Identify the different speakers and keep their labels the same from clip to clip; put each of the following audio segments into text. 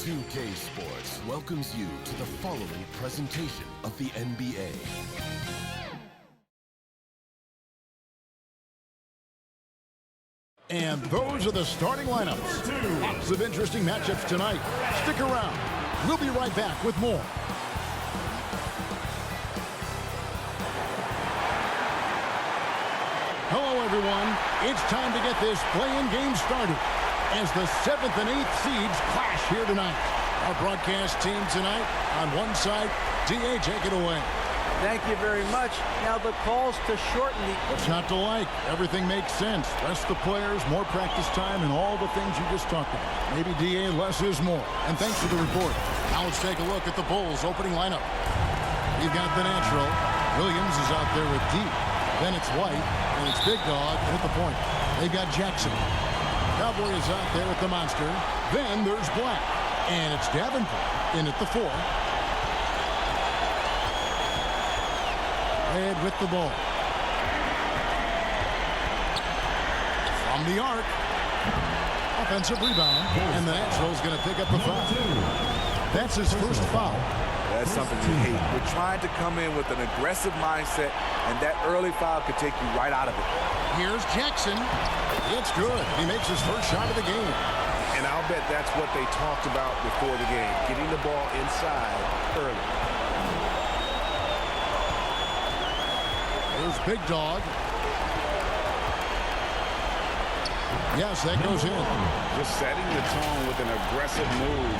Speaker 1: 2K Sports welcomes you to the following presentation of the NBA.
Speaker 2: And those are the starting lineups. Lots of interesting matchups tonight. Stick around. We'll be right back with more. Hello, everyone. It's time to get this play-in game started as the 7th and 8th seeds clash here tonight. Our broadcast team tonight on one side. D.A., take it away.
Speaker 3: Thank you very much. Now the calls to shorten the...
Speaker 2: What's not to like? Everything makes sense. Rest the players, more practice time, and all the things you just talked about. Maybe D.A. less is more. And thanks for the report. Now let's take a look at the Bulls opening lineup. You've got the natural. Williams is out there with D. Then it's White, and it's Big Dog at the point. They've got Jackson. Cowboy is out there with the monster. Then there's Black. And it's Davenport in at the 4. Red with the ball. From the arc. Offensive rebound. And the Natural's going to pick up the foul. That's his first foul.
Speaker 4: That's something you hate. We're trying to come in with an aggressive mindset, and that early foul could take you right out of it.
Speaker 2: Here's Jackson. It's good. He makes his first shot of the game.
Speaker 5: And I'll bet that's what they talked about before the game, getting the ball inside early.
Speaker 2: Here's Big Dog. Yes, that goes in.
Speaker 5: Just setting the tone with an aggressive move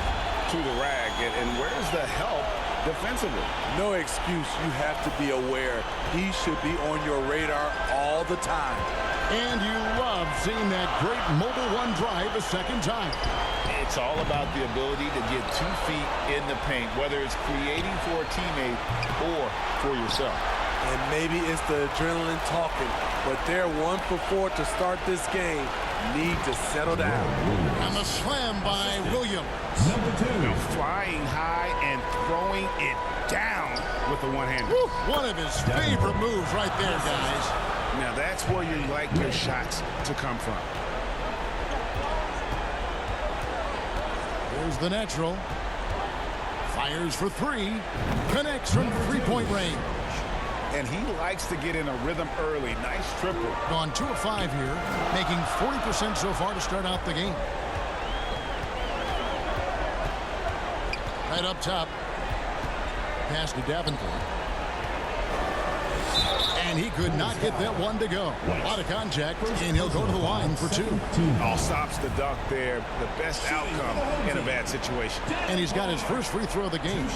Speaker 5: to the rack. And where's the help defensively?
Speaker 4: No excuse. You have to be aware. He should be on your radar all the time.
Speaker 2: And you love seeing that great mobile one drive a second time.
Speaker 5: It's all about the ability to get 2 feet in the paint, whether it's creating for a teammate or for yourself.
Speaker 4: And maybe it's the adrenaline talking, but they're 1 for 4 to start this game. Need to settle down.
Speaker 2: And the slam by Williams.
Speaker 5: Now flying high and throwing it down with the one-hander.
Speaker 2: One of his favorite moves right there, guys.
Speaker 5: Now that's where you like your shots to come from.
Speaker 2: Here's the natural. Fires for 3. Connects from three-point range.
Speaker 5: And he likes to get in a rhythm early. Nice triple.
Speaker 2: Gone 2 of 5 here, making 40% so far to start out the game. Right up top. Pass to Davenport. And he could not get that one to go. A lot of contact, and he'll go to the line for 2.
Speaker 5: All stops the dunk there. The best outcome in a bad situation.
Speaker 2: And he's got his first free throw of the game.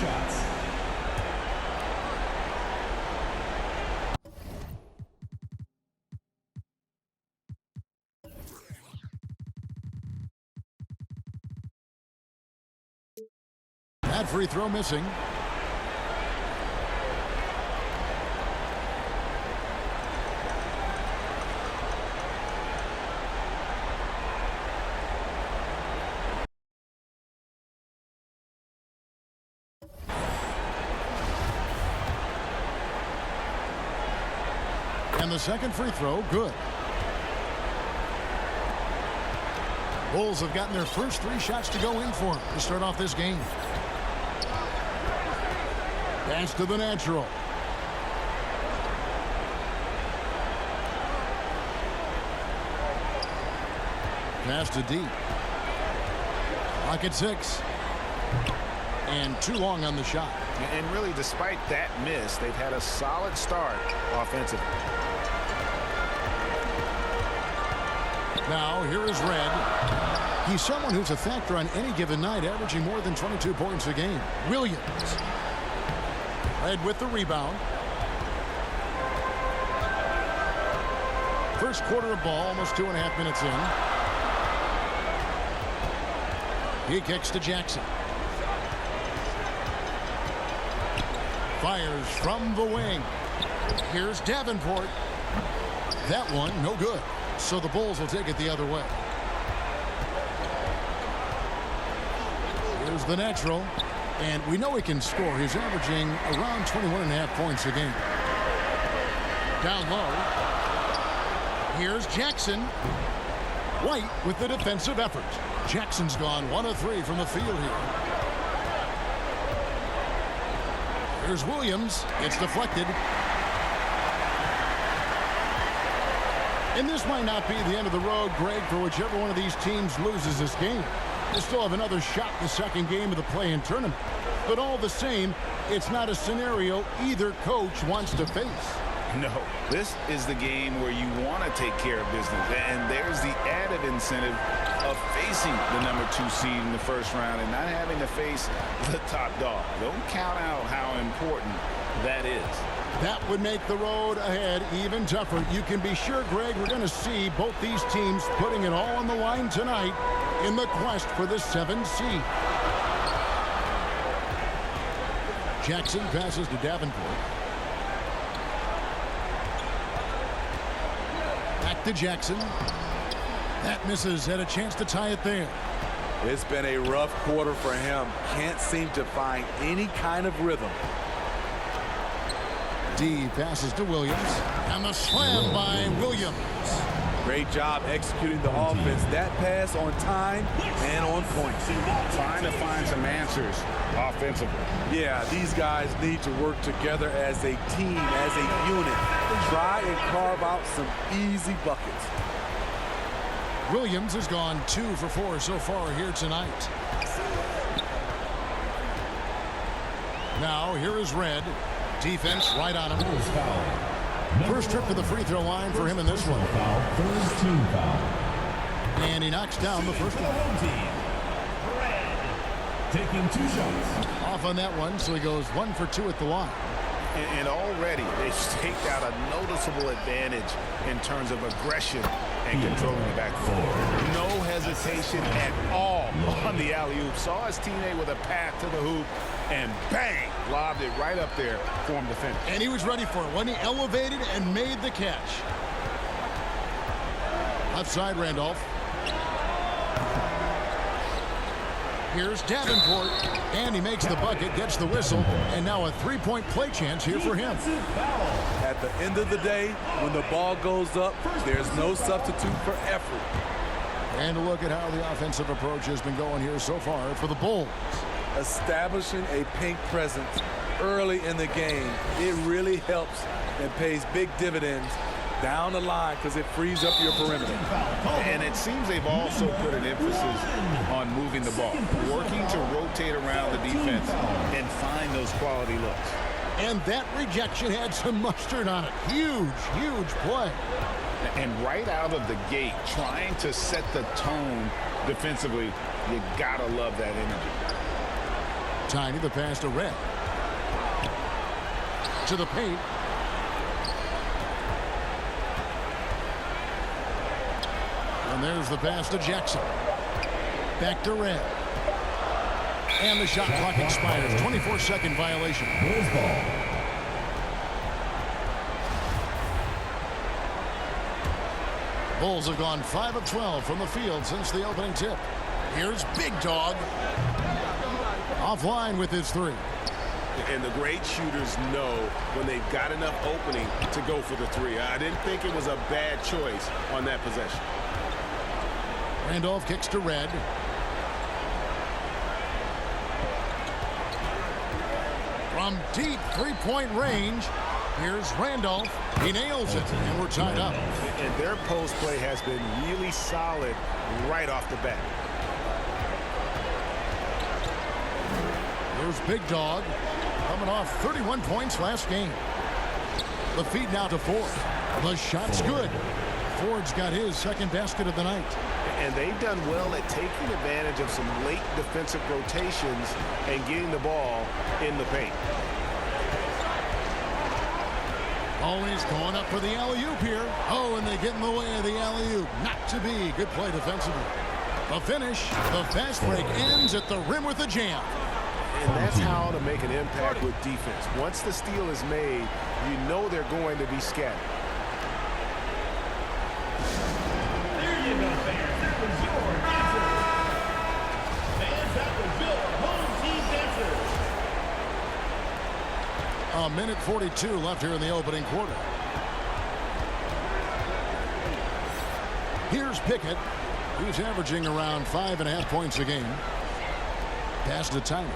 Speaker 2: That free throw missing. And the second free throw, good. Bulls have gotten their first 3 shots to go in for them to start off this game. Pass to the natural. Pass to D. Lock at 6. And too long on the shot.
Speaker 5: And really, despite that miss, they've had a solid start offensively.
Speaker 2: Now, here is Red. He's someone who's a factor on any given night, averaging more than 22 points a game. Williams. Red with the rebound. First quarter of ball, almost 2.5 minutes in. He kicks to Jackson. Fires from the wing. Here's Davenport. That one, no good. So the Bulls will take it the other way. Here's the natural. And we know he can score. He's averaging around 21.5 points a game. Down low. Here's Jackson. White with the defensive effort. Jackson's gone 1 of 3 from the field here. Here's Williams. It's deflected. And this might not be the end of the road, Greg, for whichever one of these teams loses this game. They still have another shot in the second game of the play-in tournament. But all the same, it's not a scenario either coach wants to face.
Speaker 5: No, this is the game where you want to take care of business. And there's the added incentive of facing the number 2 seed in the first round and not having to face the top dog. Don't count out how important that is.
Speaker 2: That would make the road ahead even tougher. You can be sure, Greg, we're going to see both these teams putting it all on the line tonight in the quest for the 7th seed. Jackson passes to Davenport. Back to Jackson. That misses. Had a chance to tie it there.
Speaker 4: It's been a rough quarter for him. Can't seem to find any kind of rhythm.
Speaker 2: D passes to Williams. And the slam by Williams.
Speaker 4: Great job executing the offense. That pass on time and on point.
Speaker 5: Trying to find some answers offensively.
Speaker 4: Yeah, these guys need to work together as a team, as a unit. Try and carve out some easy buckets.
Speaker 2: Williams has gone 2 for 4 so far here tonight. Now here is Red. Defense right on him. First trip to the free throw line for him in this one. And he knocks down the first one.
Speaker 6: Taking 2 shots.
Speaker 2: Off on that one, so he goes 1 for 2 at the line.
Speaker 5: And already they've staked out a noticeable advantage in terms of aggression and controlling the backcourt. No hesitation at all on the alley-oop. Saw his teammate with a path to the hoop, and bang, lobbed it right up there for him to finish.
Speaker 2: And he was ready for it when he elevated and made the catch. Left side, Randolph. Here's Davenport, and he makes the bucket, gets the whistle, and now a 3-point play chance here for him.
Speaker 4: At the end of the day, when the ball goes up, there's no substitute for effort.
Speaker 2: And a look at how the offensive approach has been going here so far for the Bulls.
Speaker 4: Establishing a pink presence early in the game, it really helps and pays big dividends down the line because it frees up your perimeter.
Speaker 5: And it seems they've also put an emphasis on moving the ball, working to rotate around the defense and find those quality looks.
Speaker 2: And that rejection had some mustard on it. Huge, huge play.
Speaker 5: And right out of the gate, trying to set the tone defensively, you gotta love that energy.
Speaker 2: Tiny, the pass to Red. To the paint. And there's the pass to Jackson. Back to Red. And the shot clock expires. 24-second violation. Bulls have gone 5 of 12 from the field since the opening tip. Here's Big Dog. Offline with his 3.
Speaker 7: And the great shooters know when they've got enough opening to go for the 3. I didn't think it was a bad choice on that possession.
Speaker 2: Randolph kicks to Red. From deep 3-point range, here's Randolph. He nails it, and we're tied up.
Speaker 7: And their post play has been really solid right off the bat.
Speaker 2: Here's Big Dog, coming off 31 points last game. The feed now to Ford. The shot's good. Ford's got his second basket of the night.
Speaker 7: And they've done well at taking advantage of some late defensive rotations and getting the ball in the paint.
Speaker 2: Always going up for the alley-oop here. Oh, and they get in the way of the alley-oop. Not to be. Good play defensively. The finish, the fast break ends at the rim with a jam.
Speaker 7: And that's how to make an impact with defense. Once the steal is made, you know they're going to be scattered.
Speaker 6: There you go, fans. That was your answer. Fans, that was your home team answer.
Speaker 2: A minute 42 left here in the opening quarter. Here's Pickett. He's averaging around 5.5 points a game. Pass to Tyner.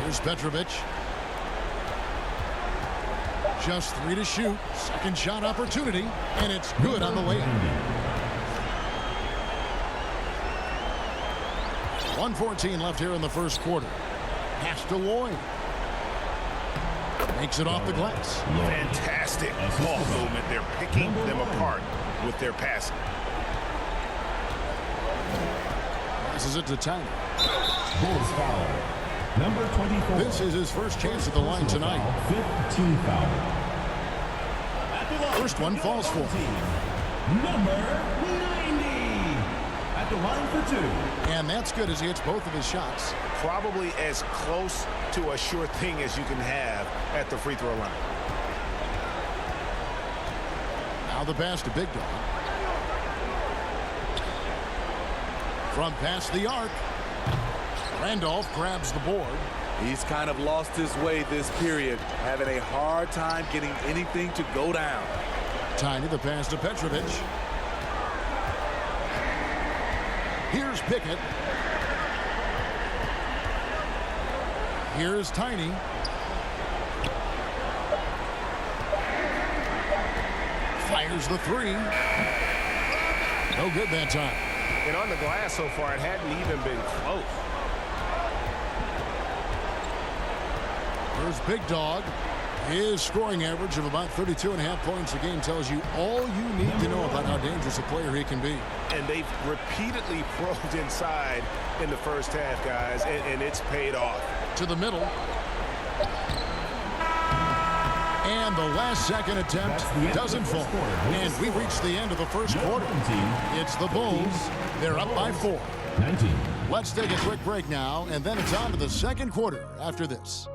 Speaker 2: Here's Petrovic. Just 3 to shoot. Second shot opportunity, and it's good on the layup. 1:14 left here in the first quarter. Pass to Lloyd. Makes it off the glass.
Speaker 5: Fantastic ball movement. They're picking them apart with their passing.
Speaker 2: Passes it to Tyner.
Speaker 6: Bulls foul. Number 24.
Speaker 2: This is his first chance at the line tonight.
Speaker 6: 15 foul. At the line,
Speaker 2: First one falls for him.
Speaker 6: number 90. At the line for 2.
Speaker 2: And that's good as he hits both of his shots.
Speaker 5: Probably as close to a sure thing as you can have at the free throw line.
Speaker 2: Now the pass to Big Dog. From past the arc. Randolph grabs the board.
Speaker 4: He's kind of lost his way this period, having a hard time getting anything to go down.
Speaker 2: Tiny the pass to Petrovic. Here's Pickett. Here's Tiny. Fires the 3. No good that time.
Speaker 5: And on the glass so far, it hadn't even been close.
Speaker 2: Here's Big Dog. His scoring average of about 32.5 points a game tells you all you need to know about how dangerous a player he can be.
Speaker 5: And they've repeatedly probed inside in the first half, guys, and it's paid off.
Speaker 2: To the middle. And the last second attempt doesn't fall. And we reach the end of the first quarter. It's the Bulls. They're up by 4.
Speaker 6: 19.
Speaker 2: Let's take a quick break now, and then it's on to the second quarter after this.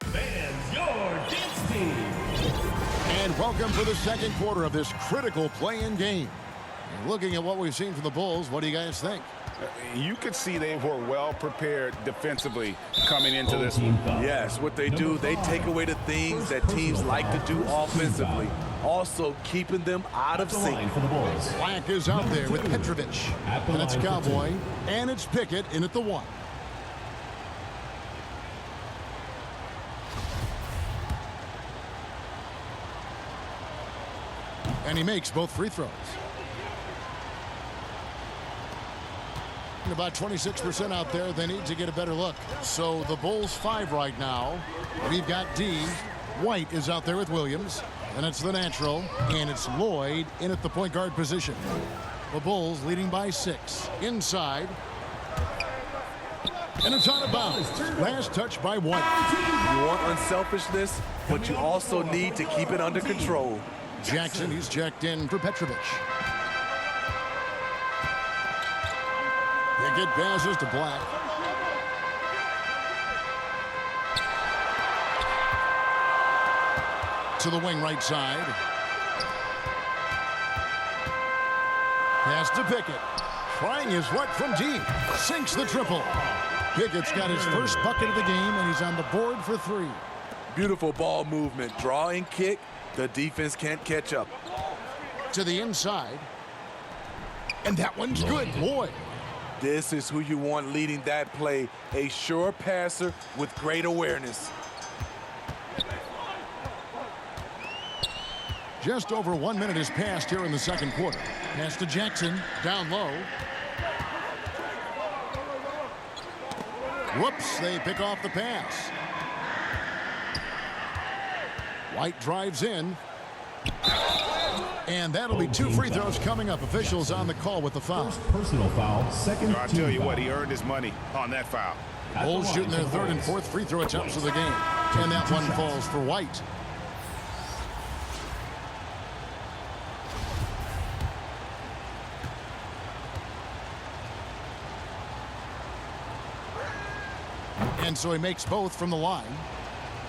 Speaker 6: Fans, your dance team.
Speaker 2: And welcome for the second quarter of this critical play-in game. And looking at what we've seen from the Bulls, what do you guys think?
Speaker 8: You could see they were well prepared defensively coming into this one.
Speaker 4: Yes, what they do, they take away the things that teams like to do offensively, also keeping them out of sync.
Speaker 6: For the Bulls.
Speaker 2: Black is out there with Petrovic. And it's Cowboy. And it's Pickett in at the 1. And he makes both free throws. About 26% out there. They need to get a better look. So the Bulls 5 right now. We've got D. White is out there with Williams. And it's the natural. And it's Lloyd in at the point guard position. The Bulls leading by 6. Inside. And it's out of bounds. Last touch by White.
Speaker 4: You want unselfishness, but you also need to keep it under control.
Speaker 2: Jackson, he's checked in for Petrovic. Pickett passes to Black. To the wing right side. Pass to Pickett. Trying his luck from deep. Sinks the triple. Pickett's got his first bucket of the game, and he's on the board for 3.
Speaker 4: Beautiful ball movement. Draw and kick. The defense can't catch up.
Speaker 2: To the inside. And that one's good. Boy.
Speaker 4: This is who you want leading that play. A sure passer with great awareness.
Speaker 2: Just over 1 minute has passed here in the second quarter. Pass to Jackson. Down low. Whoops, they pick off the pass. White drives in. And that'll be 2 free throws coming up. Officials on the call with the foul.
Speaker 6: Personal foul. Second.
Speaker 5: I'll tell you what, he earned his money on that foul.
Speaker 2: Bulls shooting their 3rd and 4th free throw attempts of the game. And that one falls for White. And so he makes both from the line.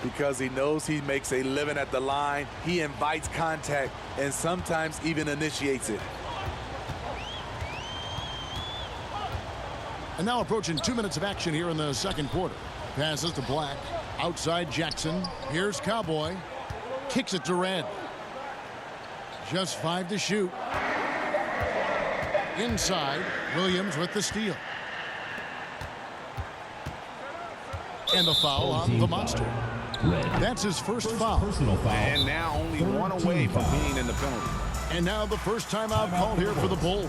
Speaker 4: Because he knows he makes a living at the line, he invites contact and sometimes even initiates it.
Speaker 2: And now approaching 2 minutes of action here in the second quarter. Passes to Black. Outside Jackson. Here's Cowboy. Kicks it to Red. Just 5 to shoot. Inside, Williams with the steal. And the foul on the monster. That's his first foul.
Speaker 8: And now only one away from being in the penalty.
Speaker 2: And now the first timeout called here for the Bulls.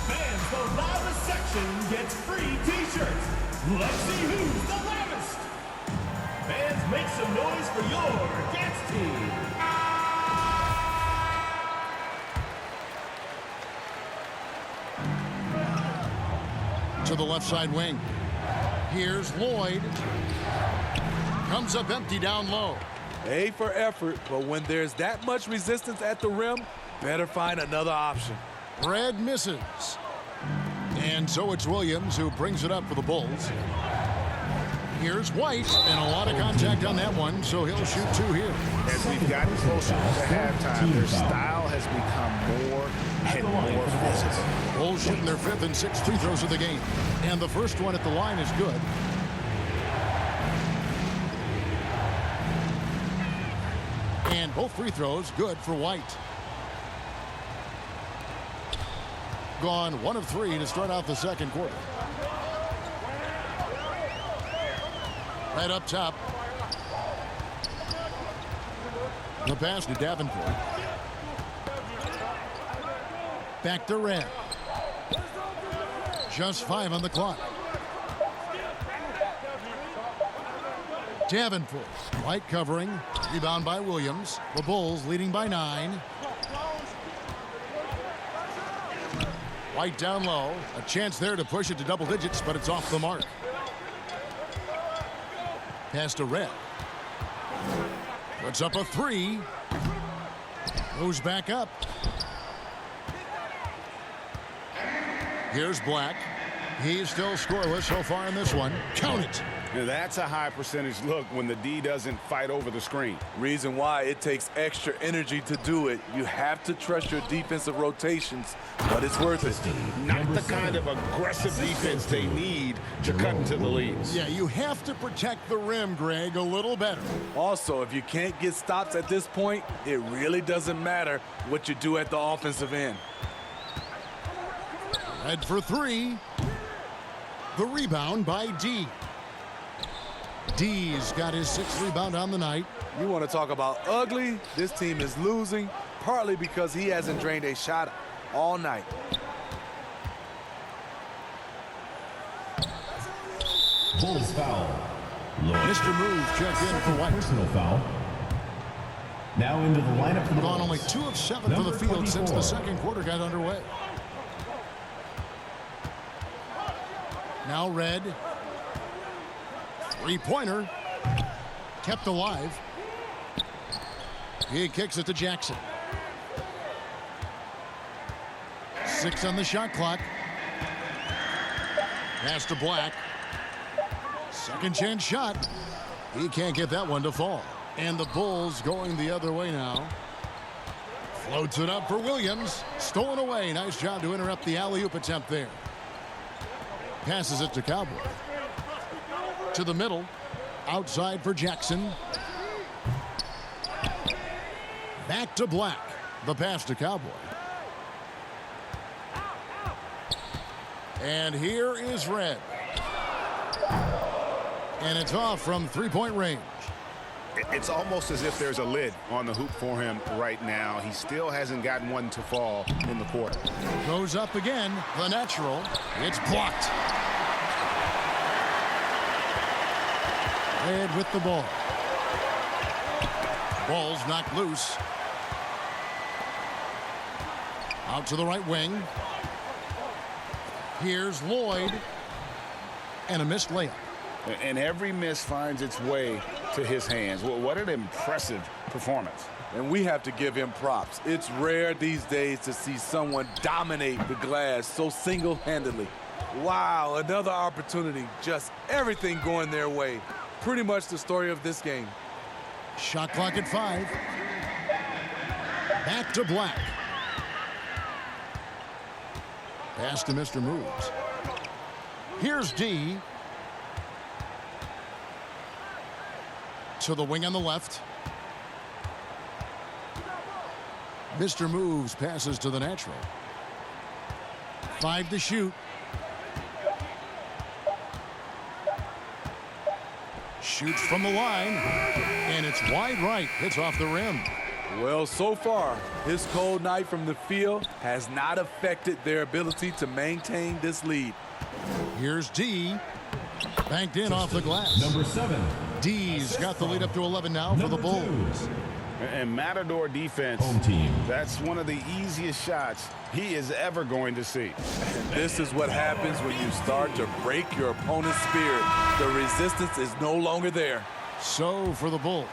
Speaker 6: Fans, the loudest section gets free T-shirts. Let's see who's the loudest. Fans, make some noise for your Gats team.
Speaker 2: To the left side wing. Here's Lloyd. Comes up empty down low.
Speaker 4: A for effort, but when there's that much resistance at the rim, better find another option.
Speaker 2: Red misses. And so it's Williams who brings it up for the Bulls. Here's White, and a lot of contact on that one, so he'll shoot 2 here.
Speaker 5: As we've gotten closer to halftime, their style has become more and more physical.
Speaker 2: Bulls shooting their 5th and 6th free throws of the game. And the first one at the line is good. And both free throws good for White. Gone 1 of 3 to start out the second quarter. Right up top. The pass to Davenport. Back to Red. Just 5 on the clock. Davenport. White covering. Rebound by Williams. The Bulls leading by 9. White down low. A chance there to push it to double digits, but it's off the mark. Pass to Red. Puts up a 3. Goes back up. Here's Black. He's still scoreless so far in this one. Count it.
Speaker 8: Now that's a high percentage look when the D doesn't fight over the screen.
Speaker 4: Reason why it takes extra energy to do it. You have to trust your defensive rotations, but it's worth it.
Speaker 8: Not the kind of aggressive defense they need to cut into the leads.
Speaker 2: Yeah, you have to protect the rim, Greg, a little better.
Speaker 4: Also, if you can't get stops at this point, it really doesn't matter what you do at the offensive end.
Speaker 2: Red for 3. The rebound by D. D's got his 6th rebound on the night.
Speaker 4: You want to talk about ugly? This team is losing, partly because he hasn't drained a shot all night.
Speaker 9: Bulls foul.
Speaker 2: Mr. Move checked in for White.
Speaker 9: Personal foul. Now into the lineup for the
Speaker 2: Gone
Speaker 9: Bulls.
Speaker 2: only 2 of 7 from the field since the second quarter got underway. Now Red. 3-pointer. Kept alive. He kicks it to Jackson. 6 on the shot clock. Pass to Black. Second chance shot. He can't get that one to fall. And the Bulls going the other way now. Floats it up for Williams. Stolen away. Nice job to interrupt the alley-oop attempt there. Passes it to Cowboy. To the middle. Outside for Jackson. Back to Black. The pass to Cowboy. And here is Red. And it's off from 3-point range.
Speaker 5: It's almost as if there's a lid on the hoop for him right now. He still hasn't gotten one to fall in the quarter.
Speaker 2: Goes up again. The natural. It's blocked. Red with the ball. Ball's knocked loose. Out to the right wing. Here's Lloyd. And a missed layup.
Speaker 8: And every miss finds its way to his hands. Well, what an impressive performance.
Speaker 4: And we have to give him props. It's rare these days to see someone dominate the glass so single-handedly. Wow, another opportunity. Just everything going their way. Pretty much the story of this game.
Speaker 2: Shot clock at 5. Back to Black. Pass to Mr. Moves. Here's D. To the wing on the left. Mr. Moves passes to the natural. 5 to shoot. Shoots from the line. And it's wide right. Hits off the rim.
Speaker 4: Well, so far, his cold night from the field has not affected their ability to maintain this lead.
Speaker 2: Here's D. Banked in off the glass.
Speaker 9: Number 7.
Speaker 2: D's got the lead up to 11 now for the Bulls.
Speaker 5: And Matador defense,
Speaker 9: Home team.
Speaker 5: that's one of the easiest shots he is ever going to see.
Speaker 4: This is what happens when you start to break your opponent's spirit. The resistance is no longer there.
Speaker 2: So for the Bulls,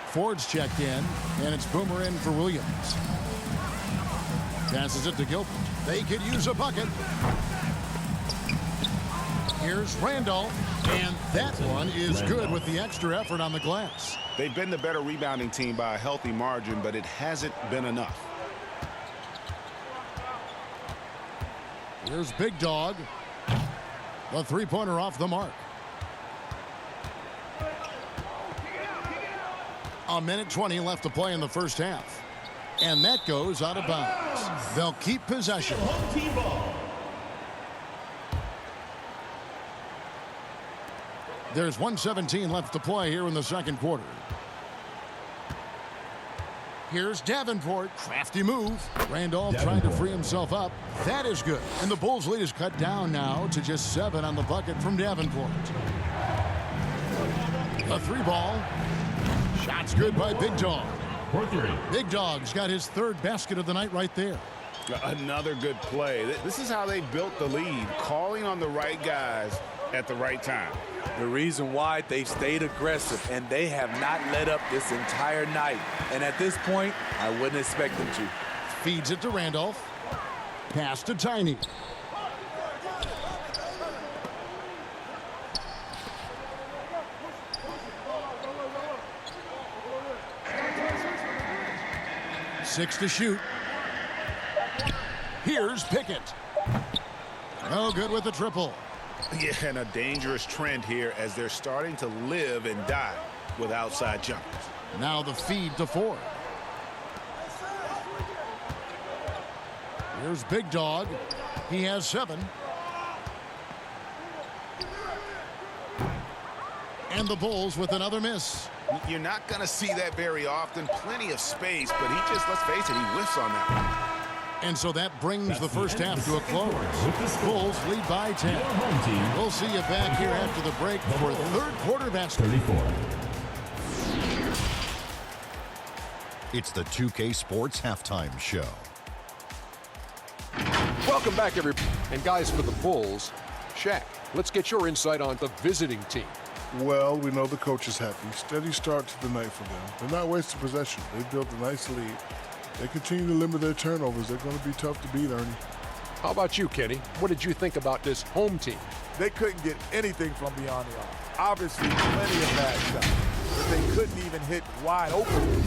Speaker 2: Ford's checked in, and it's Boomer in for Williams. Passes it to Gilbert. They could use a bucket. Here's Randolph, and that one is good with the extra effort on the glass.
Speaker 5: They've been the better rebounding team by a healthy margin, but it hasn't been enough.
Speaker 2: Here's Big Dog. The three-pointer off the mark. A minute 20 left to play in the first half. And that goes out of bounds. They'll keep possession.
Speaker 6: Home team ball.
Speaker 2: There's 1:17 left to play here in the second quarter. Here's Davenport. Crafty move. Randolph trying to free himself up. That is good. And the Bulls' lead is cut down now to just 7 on the bucket from Davenport. A 3-ball. Shot's good by Big Dog.
Speaker 9: For 3.
Speaker 2: Big Dog's got his 3rd basket of the night right there.
Speaker 5: Another good play. This is how they built the lead, calling on the right guys at the right time.
Speaker 4: The reason why they stayed aggressive, and they have not let up this entire night. And at this point, I wouldn't expect them to.
Speaker 2: Feeds it to Randolph. Pass to Tiny. Six to shoot. Here's Pickett. No good with the triple.
Speaker 5: Yeah, and a dangerous trend here as they're starting to live and die with outside jumpers.
Speaker 2: Now the feed to Ford. Here's Big Dog. He has 7. And the Bulls with another miss.
Speaker 5: You're not going to see that very often. Plenty of space, but he just, let's face it, he whiffs on that one.
Speaker 2: And so that brings the first half to a close. Bulls lead by 10.
Speaker 9: Home team.
Speaker 2: We'll see you back here after the break for third quarter basketball.
Speaker 9: 34.
Speaker 1: It's the 2K Sports Halftime Show.
Speaker 10: Welcome back, everybody. And guys, for the Bulls, Shaq, let's get your insight on the visiting team.
Speaker 11: Well, we know the coach is happy. Steady start to the night for them. They're not wasting possession. They built a nice lead. They continue to limit their turnovers. They're going to be tough to beat, Ernie.
Speaker 10: How about you, Kenny? What did you think about this home team?
Speaker 12: They couldn't get anything from beyond the arc. Obviously, plenty of bad shots, but they couldn't even hit wide open.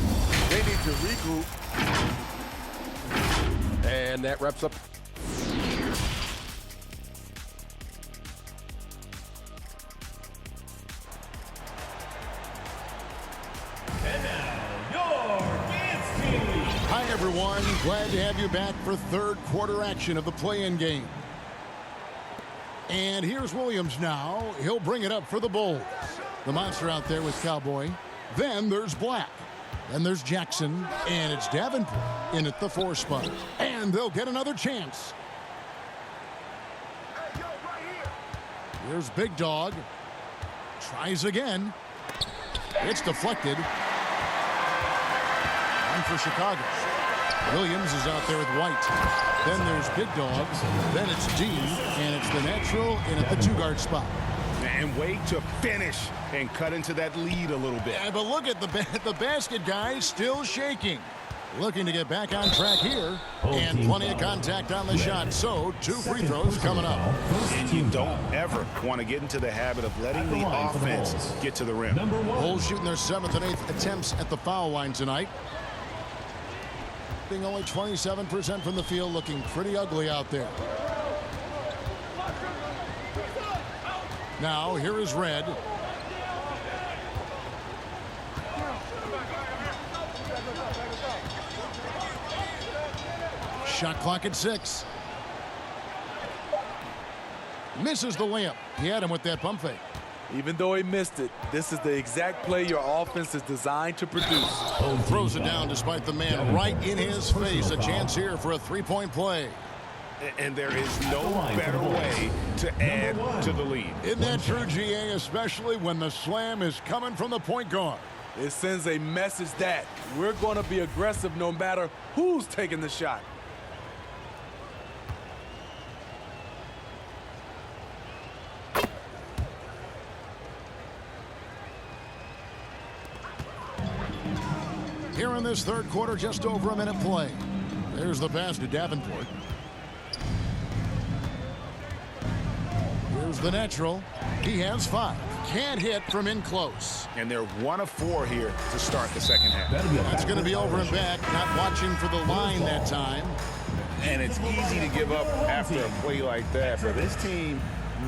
Speaker 12: They need to regroup.
Speaker 10: And that wraps up.
Speaker 6: And now, your dance team.
Speaker 2: Hi, everyone. Glad to have you back for third quarter action of the play-in game. And here's Williams now. He'll bring it up for the Bulls. The monster out there with Cowboy. Then there's Black. Then there's Jackson. And it's Davenport in at the 4 spot. And they'll get another chance. Here's Big Dog. Tries again. It's deflected. One for Chicago. Williams is out there with White. Then there's Big Dog. Then it's D. And it's the natural in at the 2-guard spot.
Speaker 5: And wait to finish and cut into that lead a little bit.
Speaker 2: Yeah, but look at the basket, guys, still shaking. Looking to get back on track here. And plenty of contact on the shot. So 2 free throws coming up.
Speaker 5: And you don't ever want to get into the habit of letting the offense get to the rim.
Speaker 2: Bulls shooting their 7th and 8th attempts at the foul line tonight. Being only 27% from the field, looking pretty ugly out there. Now here is Red. Shot clock at 6. Misses the layup. He had him with that pump fake.
Speaker 4: Even though he missed it, this is the exact play your offense is designed to produce.
Speaker 2: Throws it down despite the man right in his face. A chance here for a 3-point play.
Speaker 5: And there is no better way to add to the lead.
Speaker 2: Isn't that true, GA, especially when the slam is coming from the point guard?
Speaker 4: It sends a message that we're going to be aggressive no matter who's taking the shot.
Speaker 2: Here in this third quarter, just over a minute play. There's the pass to Davenport. Here's the natural. He has 5. Can't hit from in close.
Speaker 5: And they're 1 of 4 here to start the second half.
Speaker 2: That's going to be over and back. Not watching for the line that time.
Speaker 5: And it's easy to give up after a play like that, but this team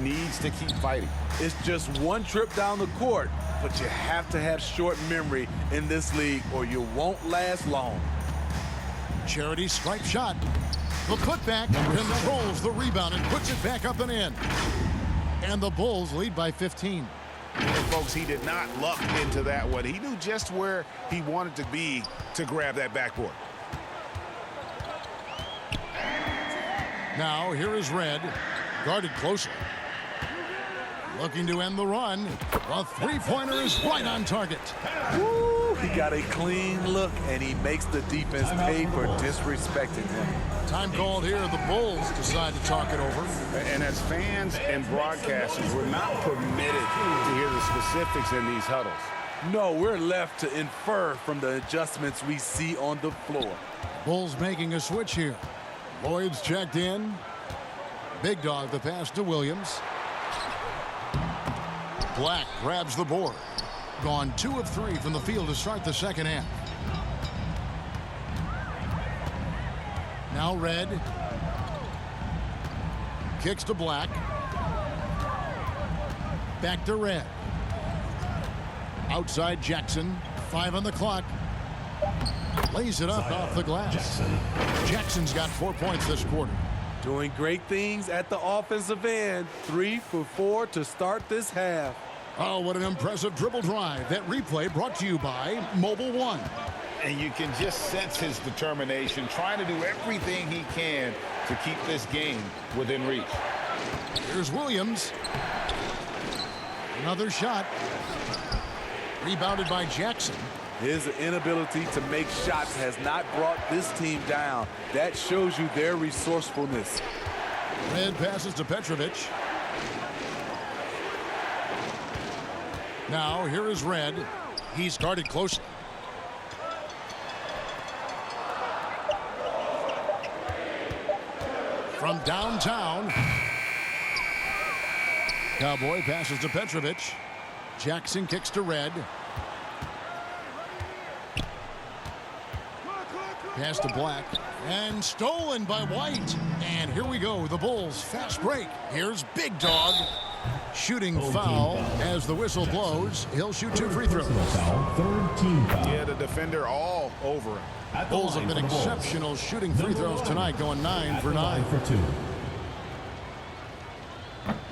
Speaker 5: needs to keep fighting.
Speaker 4: It's just one trip down the court, but you have to have short memory in this league or you won't last long.
Speaker 2: Charity stripe shot. The putback controls the rebound and puts it back up and in. And the Bulls lead by 15.
Speaker 5: And folks, he did not luck into that one. He knew just where he wanted to be to grab that backboard.
Speaker 2: Now here is Red, guarded closely. Looking to end the run. The three-pointer is right on target.
Speaker 4: Woo, he got a clean look, and he makes the defense pay for disrespecting him.
Speaker 2: Time called here. The Bulls decide to talk it over.
Speaker 5: And as fans and broadcasters, we're not permitted to hear the specifics in these huddles.
Speaker 4: No, we're left to infer from the adjustments we see on the floor.
Speaker 2: Bulls making a switch here. Lloyd's checked in. Big Dog the pass to Williams. Black grabs the board. Gone 2 of 3 from the field to start the second half. Now Red. Kicks to Black. Back to Red. Outside Jackson. 5 on the clock. Lays it up off the glass. Jackson's got 4 points this quarter.
Speaker 4: Doing great things at the offensive end. 3 for 4 to start this half.
Speaker 2: Oh, what an impressive dribble drive. That replay brought to you by Mobile One.
Speaker 5: And you can just sense his determination, trying to do everything he can to keep this game within reach.
Speaker 2: Here's Williams. Another shot. Rebounded by Jackson.
Speaker 4: His inability to make shots has not brought this team down. That shows you their resourcefulness.
Speaker 2: Red passes to Petrovic. Now here is Red. He's guarded closely. From downtown. Cowboy passes to Petrovic. Jackson kicks to Red. Pass to Black. And stolen by White. And here we go. The Bulls fast break. Here's Big Dog. Shooting foul as the whistle blows. He'll shoot 2 free throws.
Speaker 9: Third team foul.
Speaker 5: Yeah, the defender all over him.
Speaker 2: Bulls have been exceptional shooting free throws tonight, going 9 for 9.
Speaker 9: For 2.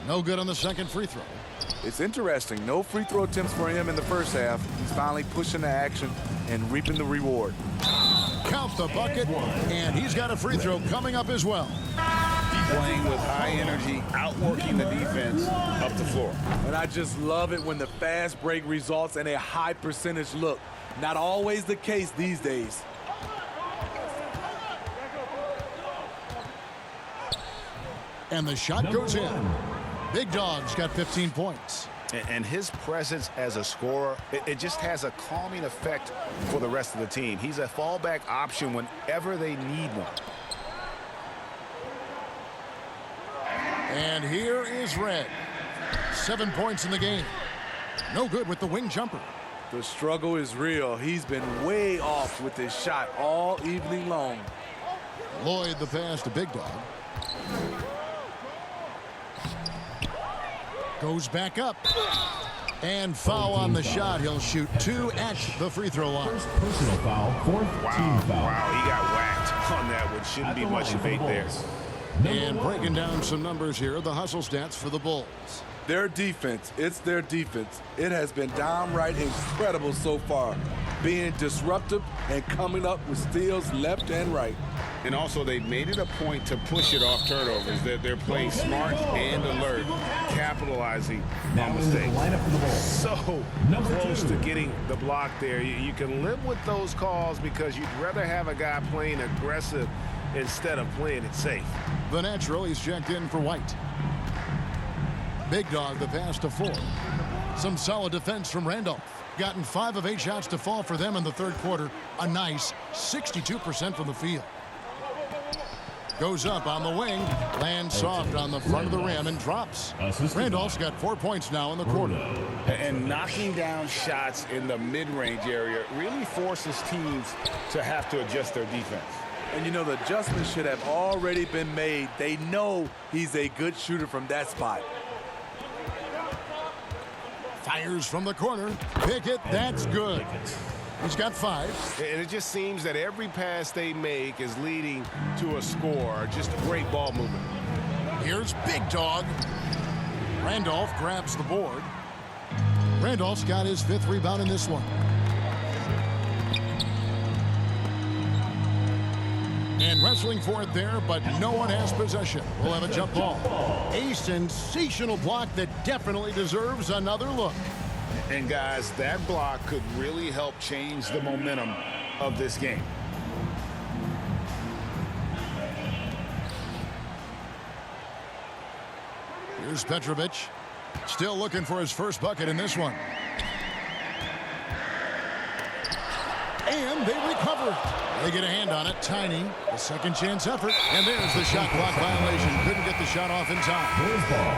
Speaker 2: No good on the second free throw.
Speaker 4: It's interesting. No free throw attempts for him in the first half. He's finally pushing the action and reaping the reward.
Speaker 2: Count the bucket, and he's got a free throw coming up as well.
Speaker 5: Playing with high energy, outworking the defense up the floor.
Speaker 4: And I just love it when the fast break results in a high percentage look. Not always the case these days.
Speaker 2: And the shot goes in. Big Dog's got 15 points.
Speaker 8: And his presence as a scorer, it just has a calming effect for the rest of the team. He's a fallback option whenever they need one.
Speaker 2: And here is Red. 7 points in the game. No good with the wing jumper.
Speaker 4: The struggle is real. He's been way off with his shot all evening long.
Speaker 2: Lloyd the pass to Big Dog. Goes back up. And foul on the shot. He'll shoot 2 at the free throw line.
Speaker 9: First personal foul, fourth team foul.
Speaker 7: Wow, he got whacked on that one. Shouldn't be much debate there.
Speaker 2: And breaking down some numbers here, the hustle stats for the Bulls.
Speaker 4: Their defense, it's their defense. It has been downright incredible so far, being disruptive and coming up with steals left and right.
Speaker 7: And also, they've made it a point to push it off turnovers. They're playing smart and alert, capitalizing on mistakes. So close to getting the block there. You can live with those calls because you'd rather have a guy playing aggressive instead of playing it safe.
Speaker 2: The natural, he's checked in for White. Big Dog the pass to Ford. Some solid defense from Randolph. Gotten 5 of 8 shots to fall for them in the third quarter. A nice 62% from the field. Goes up on the wing, lands soft on the front of the rim and drops. Randolph's got 4 points now in the quarter.
Speaker 8: And knocking down shots in the mid-range area really forces teams to have to adjust their defense.
Speaker 4: And you know, the adjustments should have already been made. They know he's a good shooter from that spot.
Speaker 2: Fires from the corner. Pickett, that's good. He's got 5.
Speaker 7: And it just seems that every pass they make is leading to a score. Just great ball movement.
Speaker 2: Here's Big Dog. Randolph grabs the board. Randolph's got his 5th rebound in this one. And wrestling for it there, but no one has possession. We'll have a jump ball. A sensational block that definitely deserves another look.
Speaker 8: And guys, that block could really help change the momentum of this game.
Speaker 2: Here's Petrovic. Still looking for his first bucket in this one. And they recover. They get a hand on it. Tiny. A second chance effort. And there's the shot clock violation. Couldn't get the shot off in time.
Speaker 6: Bulls ball.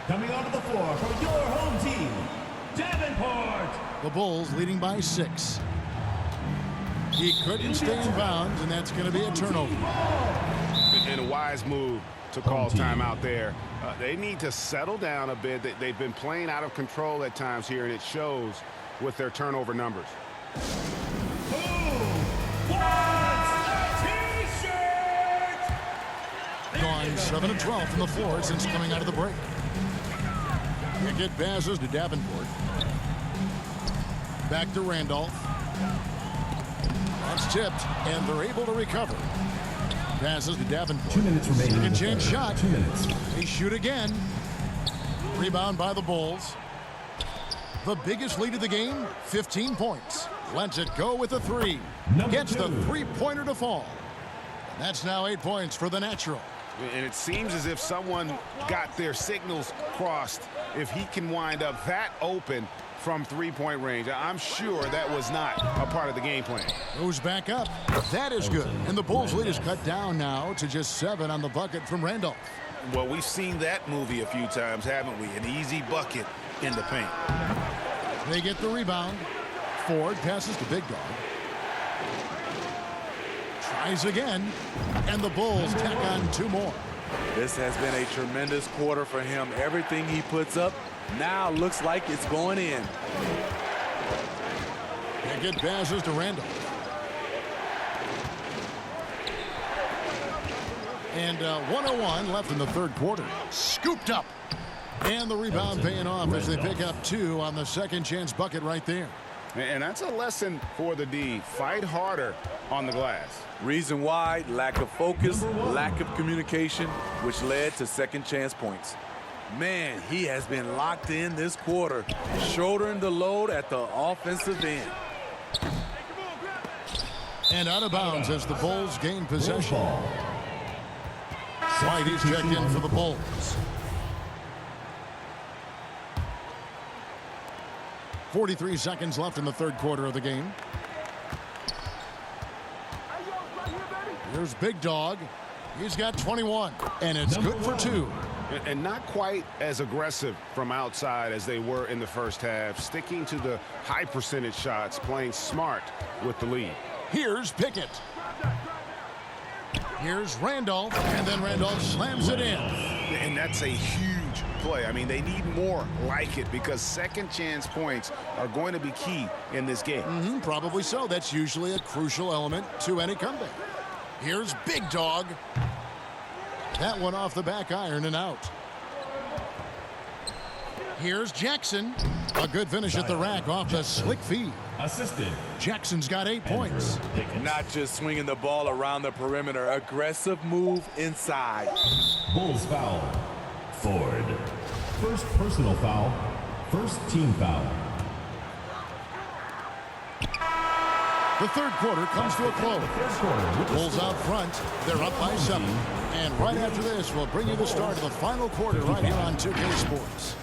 Speaker 6: Coming onto the floor for your home team, Davenport.
Speaker 2: The Bulls leading by 6. He couldn't stay in bounds, and that's going to be a turnover.
Speaker 7: And a wise move to call timeout there. They need to settle down a bit. They've been playing out of control at times here, and it shows with their turnover numbers.
Speaker 2: Gone 7 of 12 from the floor since coming out of the break. Pickett passes to Davenport. Back to Randolph. That's tipped, and they're able to recover. Passes to Davenport.
Speaker 9: 2 minutes remaining.
Speaker 2: Second chance shot.
Speaker 9: 2 minutes.
Speaker 2: They shoot again. Rebound by the Bulls. The biggest lead of the game, 15 points. Lets it go with a 3. Gets the 3-pointer to fall. And that's now 8 points for the natural.
Speaker 7: And it seems as if someone got their signals crossed. If he can wind up that open from 3-point range, I'm sure that was not a part of the game plan.
Speaker 2: Goes back up. That is good. And the Bulls' lead is cut down now to just 7 on the bucket from Randolph.
Speaker 5: Well, we've seen that movie a few times, haven't we? An easy bucket in the paint.
Speaker 2: They get the rebound. Ford passes to Big Dog. Tries again. And the Bulls tack on 2 more.
Speaker 4: This has been a tremendous quarter for him. Everything he puts up now looks like it's going in.
Speaker 2: Pickett passes to Randolph. And 1:01 left in the third quarter. Scooped up. And the rebound paying off as they pick up 2 on the second chance bucket right there.
Speaker 8: And that's a lesson for the D. Fight harder on the glass.
Speaker 4: Reason why, lack of focus, lack of communication, which led to second chance points. Man, he has been locked in this quarter, shouldering the load at the offensive end.
Speaker 2: And out of bounds as the Bulls gain possession. White is checked in for the Bulls. 43 seconds left in the third quarter of the game. Here's Big Dog. He's got 21, and it's good for 2.
Speaker 5: And not quite as aggressive from outside as they were in the first half, sticking to the high percentage shots, playing smart with the lead.
Speaker 2: Here's Pickett. Here's Randolph, and then Randolph slams it in.
Speaker 5: And that's a huge play. I mean, they need more like it because second chance points are going to be key in this game.
Speaker 2: Probably so. That's usually a crucial element to any comeback. Here's Big Dog. That one off the back iron and out. Here's Jackson. A good finish at the rack off the slick feed.
Speaker 9: Assisted.
Speaker 2: Jackson's got 8 points.
Speaker 4: Not just swinging the ball around the perimeter. Aggressive move inside.
Speaker 9: Bulls foul. Ford. First personal foul. First team foul.
Speaker 2: The third quarter comes to a close. Bulls out front. They're up by 7. And right after this, we'll bring you the start of the final quarter right here on 2K Sports.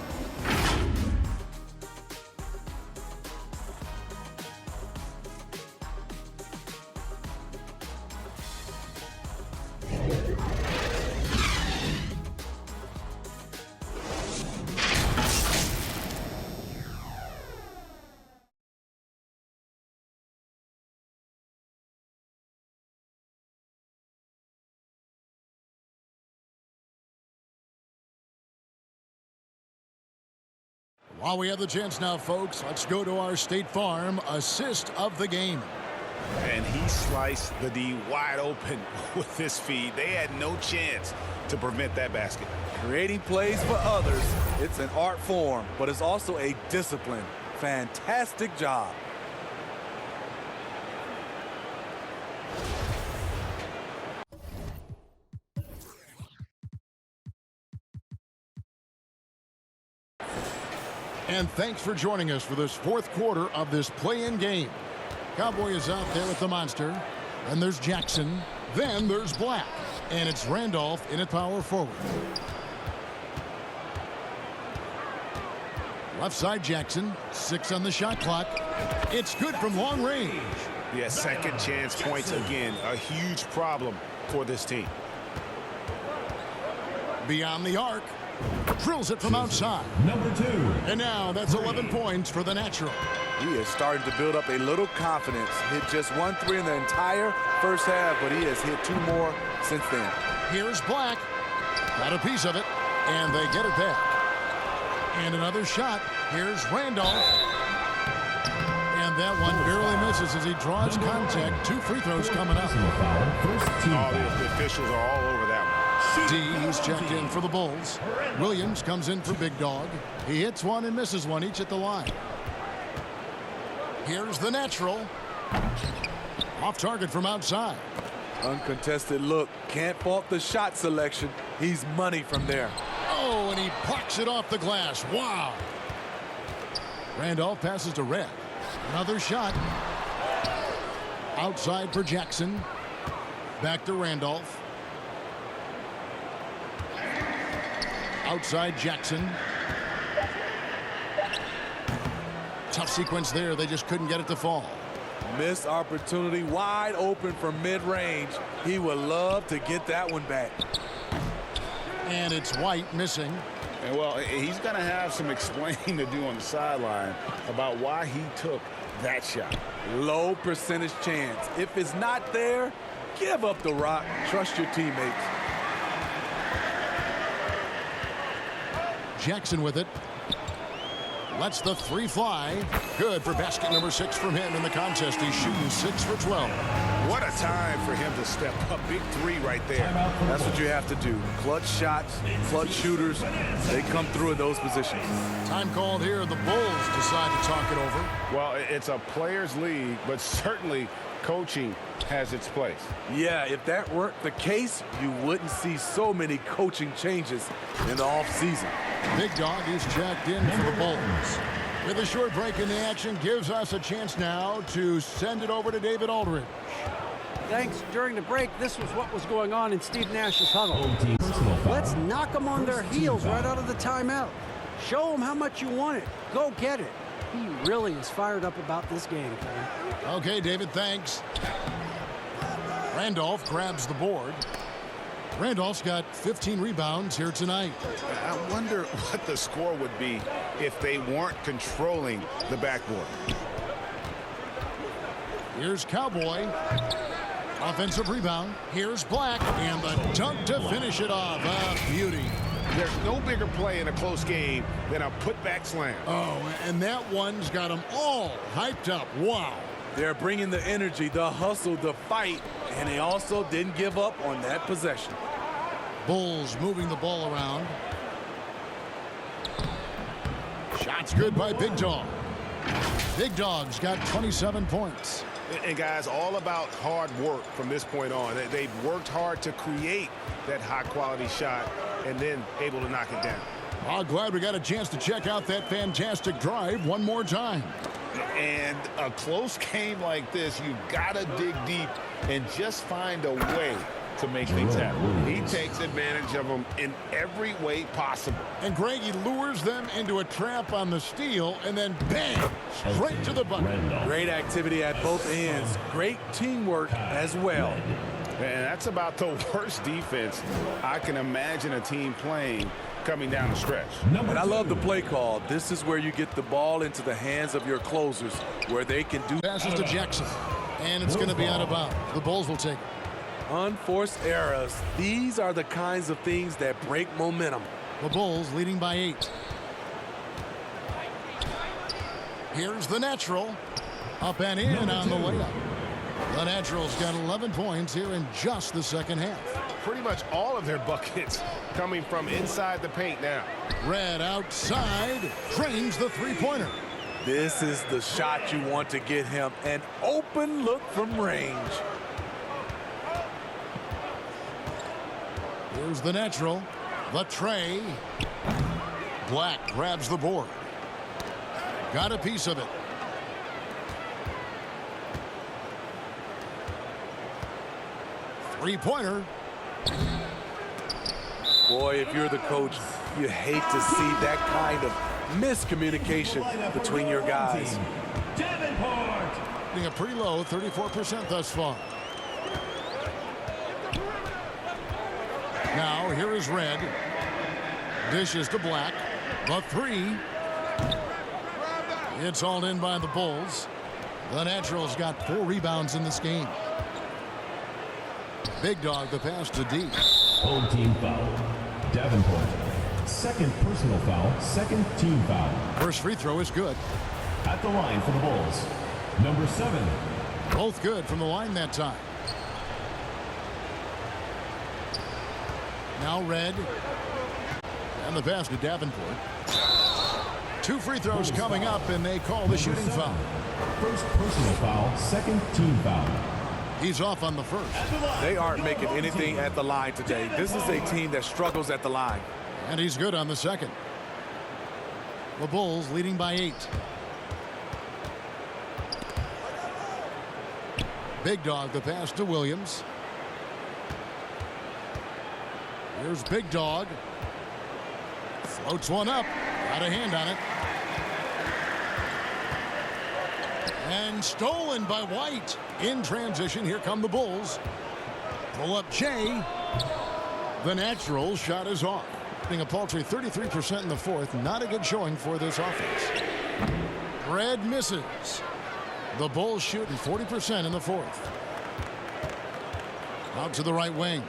Speaker 2: While we have the chance now, folks, let's go to our State Farm assist of the game.
Speaker 5: And he sliced the D wide open with this feed. They had no chance to prevent that basket.
Speaker 4: Creating plays for others, it's an art form, but it's also a discipline. Fantastic job.
Speaker 2: And thanks for joining us for this fourth quarter of this play-in game. Cowboy is out there with the monster. Then there's Jackson. Then there's Black. And it's Randolph in at power forward. Left side Jackson. 6 on the shot clock. It's good from long range.
Speaker 5: Yeah, second chance points again. A huge problem for this team.
Speaker 2: Beyond the arc. Drills it from outside.
Speaker 9: Number 2.
Speaker 2: And now that's 11 points for the natural.
Speaker 4: He is starting to build up a little confidence. Hit just 1 3 in the entire first half, but he has hit 2 more since then.
Speaker 2: Here's Black. Got a piece of it, and they get it back. And another shot. Here's Randolph. And that one barely misses as he draws contact. 2 free throws coming up.
Speaker 5: The officials are all over that one.
Speaker 2: D's checked in for the Bulls. Williams comes in for Big Dog. He hits 1 and misses 1 each at the line. Here's the natural. Off target from outside.
Speaker 4: Uncontested look. Can't fault the shot selection. He's money from there.
Speaker 2: Oh, and he plucks it off the glass. Wow. Randolph passes to Red. Another shot. Outside for Jackson. Back to Randolph. Outside Jackson. Tough sequence there. They just couldn't get it to fall.
Speaker 4: Missed opportunity, wide open from mid-range. He would love to get that one back.
Speaker 2: And it's White missing.
Speaker 5: And well, he's going to have some explaining to do on the sideline about why he took that shot.
Speaker 4: Low percentage chance. If it's not there, give up the rock. Trust your teammates.
Speaker 2: Jackson with it. Lets the 3 fly. Good for basket number 6 from him in the contest. He's shooting 6 for 12.
Speaker 5: What a time for him to step up. Big 3 right there.
Speaker 4: That's what you have to do. Clutch shots, clutch shooters. They come through in those positions.
Speaker 2: Time called here. The Bulls decide to talk it over.
Speaker 5: Well, it's a players' league, but certainly coaching has its place.
Speaker 4: Yeah, if that weren't the case, you wouldn't see so many coaching changes in the offseason.
Speaker 2: Big Dog is checked in for the Bulls. With a short break in the action, gives us a chance now to send it over to David Aldridge.
Speaker 3: Thanks. During the break, this was what was going on in Steve Nash's huddle. Let's knock them on their heels right out of the timeout. Show them how much you want it. Go get it. He really is fired up about this game, Kevin.
Speaker 2: Okay, David, thanks. Randolph grabs the board. Randolph's got 15 rebounds here tonight.
Speaker 8: I wonder what the score would be if they weren't controlling the backboard.
Speaker 2: Here's Cowboy. Offensive rebound. Here's Black. And the dunk to finish it off. A beauty.
Speaker 5: There's no bigger play in a close game than a putback slam.
Speaker 2: Oh, and that one's got them all hyped up. Wow.
Speaker 4: They're bringing the energy, the hustle, the fight, and they also didn't give up on that possession.
Speaker 2: Bulls moving the ball around. Shots good by Big Dog. Big Dog's got 27 points.
Speaker 5: And guys, all about hard work from this point on. They've worked hard to create that high-quality shot and then able to knock it down.
Speaker 2: I'm glad we got a chance to check out that fantastic drive one more time.
Speaker 5: And a close game like this, you got to dig deep and just find a way to make things happen. He takes advantage of them in every way possible.
Speaker 2: And Greg, he lures them into a trap on the steal, and then bang, straight to the bucket.
Speaker 4: Great activity at both ends. Great teamwork as well.
Speaker 5: And that's about the worst defense I can imagine a team playing coming down the stretch.
Speaker 4: And I love the play call. This is where you get the ball into the hands of your closers, where they can do.
Speaker 2: Passes to Jackson, and it's going to be out of bounds. The Bulls will take it.
Speaker 4: Unforced errors. These are the kinds of things that break momentum.
Speaker 2: The Bulls leading by 8. Here's the natural. Up and in on the layup. The Natural's got 11 points here in just the second half.
Speaker 5: Pretty much all of their buckets coming from inside the paint now.
Speaker 2: Red outside, drains the three-pointer.
Speaker 4: This is the shot you want to get him. An open look from range.
Speaker 2: Here's the natural. The tray. Black grabs the board. Got a piece of it. Three-pointer.
Speaker 4: Boy, if you're the coach, you hate to see that kind of miscommunication between your guys.
Speaker 2: Being a pretty low 34% thus far. Now here is Red. Dishes to Black. The three. It's hauled in by the Bulls. The Natural's got 4 rebounds in this game. Big Dog the pass to D.
Speaker 9: Home team foul. Davenport. Second personal foul. Second team foul.
Speaker 2: First free throw is good.
Speaker 9: At the line for the Bulls. Number 7.
Speaker 2: Both good from the line that time. Now Red. And the pass to Davenport. 2 free throws coming up, and they call the shooting foul.
Speaker 9: First personal foul. Second team foul.
Speaker 2: He's off on the first.
Speaker 4: They aren't making anything at the line today. This is a team that struggles at the line.
Speaker 2: And he's good on the second. The Bulls leading by 8. Big Dog the pass to Williams. Here's Big Dog. Floats one up. Got a hand on it. And stolen by White. In transition, here come the Bulls. Pull up Jay. The Natural shot is off. Being a paltry 33% in the fourth. Not a good showing for this offense. Red misses. The Bulls shooting 40% in the fourth. Out to the right wing.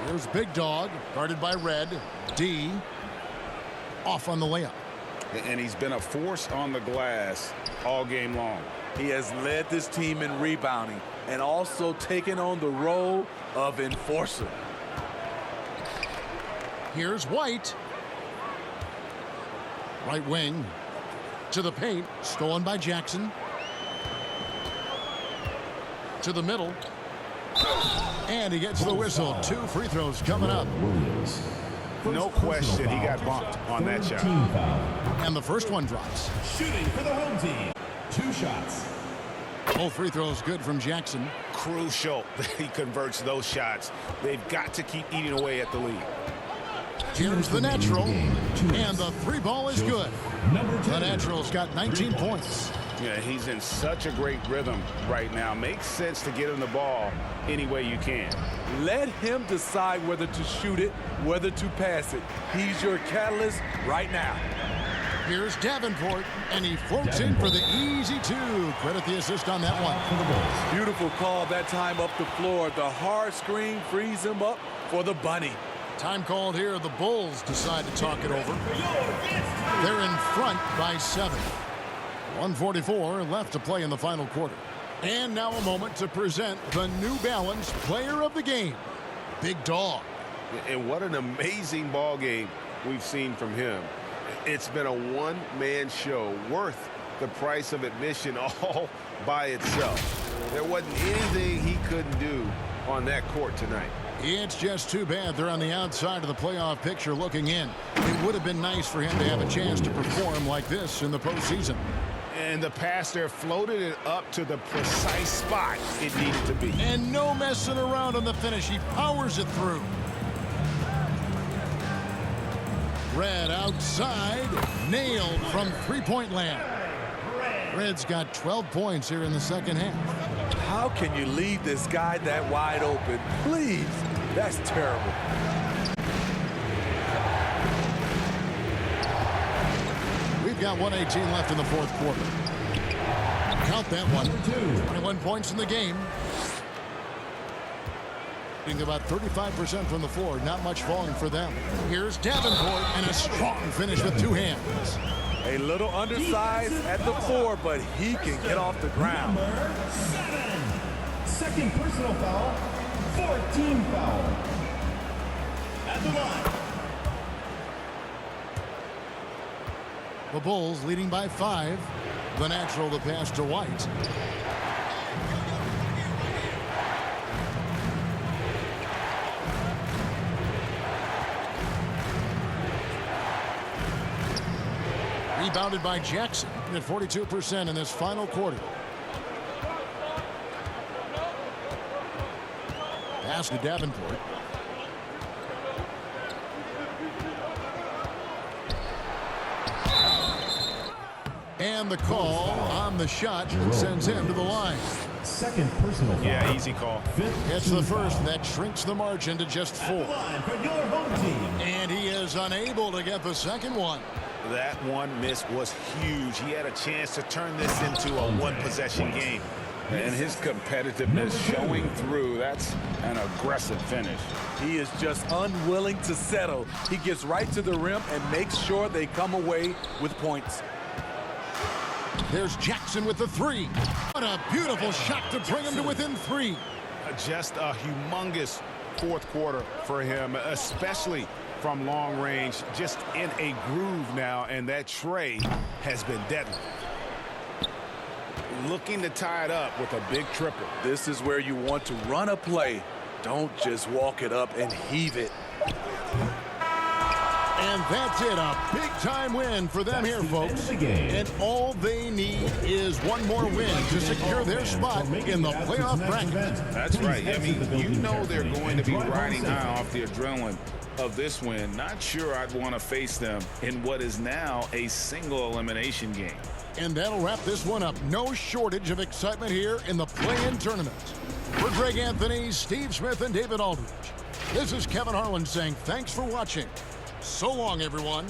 Speaker 2: Here's Big Dog, guarded by Red. D. Off on the layup.
Speaker 5: And he's been a force on the glass all game long.
Speaker 4: He has led this team in rebounding and also taken on the role of enforcer.
Speaker 2: Here's White. Right wing to the paint. Stolen by Jackson. To the middle. And he gets the whistle. 2 free throws coming up.
Speaker 5: No question he got bumped on that shot.
Speaker 2: And the first one drops.
Speaker 9: Shooting for the home team. 2 shots.
Speaker 2: Both free throws good from Jackson.
Speaker 5: Crucial that he converts those shots. They've got to keep eating away at the lead.
Speaker 2: Here's the natural, and the three ball is good. The natural's got 19 points.
Speaker 5: Yeah, he's in such a great rhythm right now. Makes sense to get him the ball any way you can.
Speaker 4: Let him decide whether to shoot it, whether to pass it. He's your catalyst right now.
Speaker 2: Here's Davenport, and he floats in for the easy two. Credit the assist on that one.
Speaker 4: Beautiful call that time up the floor. The hard screen frees him up for the bunny.
Speaker 2: Time called here. The Bulls decide to talk it over. They're in front by 7. 1:44 left to play in the final quarter. And now a moment to present the New Balance Player of the Game, Big Dog.
Speaker 7: And what an amazing ball game we've seen from him. It's been a one-man show worth the price of admission all by itself. There wasn't anything he couldn't do on that court tonight.
Speaker 2: It's just too bad they're on the outside of the playoff picture looking in. It would have been nice for him to have a chance to perform like this in the postseason.
Speaker 5: And the pass there floated it up to the precise spot it needed to be.
Speaker 2: And no messing around on the finish. He powers it through. Red outside, nailed from three-point land. Red's got 12 points here in the second half.
Speaker 4: How can you leave this guy that wide open? Please, that's terrible.
Speaker 2: We've got 1:18 left in the fourth quarter. Count that one. 21 points in the game. About 35% from the floor. Not much falling for them. Here's Davenport and a strong finish with two hands.
Speaker 4: A little undersized at the 4, but he can get off the ground.
Speaker 6: Number 7. Second personal foul. 14 foul. At the line.
Speaker 2: The Bulls leading by 5. The natural to pass to White. Rebounded by Jackson at 42% in this final quarter. Pass to Davenport. And the call on the shot sends him to the line.
Speaker 9: Second personal foul.
Speaker 5: Yeah, easy call.
Speaker 2: It's the first that shrinks the margin to just 4.
Speaker 6: For your home team.
Speaker 2: And he is unable to get the second one.
Speaker 5: That one miss was huge. He had a chance to turn this into a one-possession game. And his competitiveness showing through. That's an aggressive finish.
Speaker 4: He is just unwilling to settle. He gets right to the rim and makes sure they come away with points.
Speaker 2: There's Jackson with the 3. What a beautiful shot to bring him to within 3.
Speaker 5: Just a humongous fourth quarter for him, especially from long range, just in a groove now, and that tray has been deadly. Looking to tie it up with a big triple.
Speaker 4: This is where you want to run a play. Don't just walk it up and heave it.
Speaker 2: And that's it, a big-time win for them here, folks. And all they need is one more win to secure their spot in the playoff bracket.
Speaker 5: That's right. I mean, you know they're going to be riding high off the adrenaline of this win. Not sure I'd want to face them in what is now a single elimination game.
Speaker 2: And that'll wrap this one up. No shortage of excitement here in the play-in tournament. For Greg Anthony, Steve Smith, and David Aldridge, this is Kevin Harlan saying thanks for watching. So long, everyone.